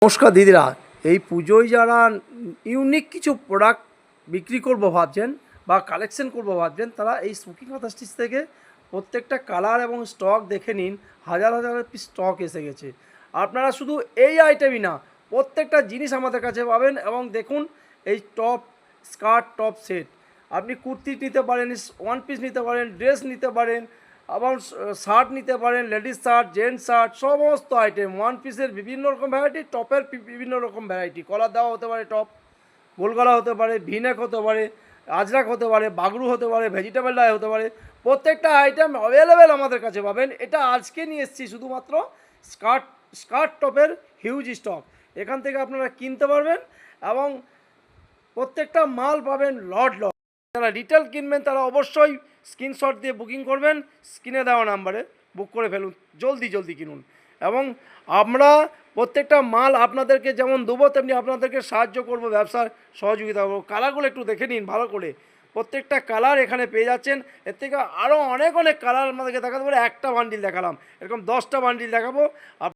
নমস্কার দিদিরা, এই পুজোয় যারা ইউনিক কিছু প্রোডাক্ট বিক্রি করব ভাবছেন বা কালেকশন করব ভাবছেন, তারা এই স্মোকিং ফান্টাস্টিক্স থেকে প্রত্যেকটা কালার এবং স্টক দেখে নিন। হাজার হাজার পিস স্টক এসে গেছে। আপনারা শুধু এই আইটেমই না, প্রত্যেকটা জিনিস আমাদের কাছে পাবেন। এবং দেখুন, এই টপ স্কার্ট, টপ সেট, আপনি কুর্তি নিতে পারেন, ওয়ান পিস নিতে পারেন, ড্রেস নিতে পারেন, আবার শার্ট নিতে পারেন, লেডিস শার্ট, জেন্টস শার্ট, সমস্ত আইটেম। ওয়ান পিসের বিভিন্ন রকম ভ্যারাইটি, টপের বিভিন্ন রকম ভ্যারাইটি। কলার দেওয়া হতে পারে, টপ গোল গলা হতে পারে, ভিনেক হতে পারে, আজরাক হতে পারে, বাগরু হতে পারে, ভেজিটেবল ডাই হতে পারে। প্রত্যেকটা আইটেম অ্যাভেলেবেল আমাদের কাছে পাবেন। এটা আজকে নিয়ে এসেছি শুধুমাত্র স্কার্ট টপের হিউজ স্টক। এখান থেকে আপনারা কিনতে পারবেন এবং প্রত্যেকটা মাল পাবেন লট লট। যারা রিটেল কিনবেন তারা অবশ্যই স্ক্রিনশট দিয়ে বুকিং করবেন, স্ক্রিনে দেওয়া নাম্বারে বুক করে ফেলুন, জলদি জলদি কিনুন। এবং আমরা প্রত্যেকটা মাল আপনাদেরকে যেমন দেবো, তেমনি আপনাদেরকে সাহায্য করব, ব্যবসার সহযোগিতা করবো। কালারগুলো একটু দেখে নিন ভালো করে। প্রত্যেকটা কালার এখানে পেয়ে যাচ্ছেন। এর থেকে আরও অনেক অনেক কালার আমাদেরকে দেখাতে পারে। একটা বান্ডিল দেখালাম, এরকম 10টা বান্ডিল দেখাবো।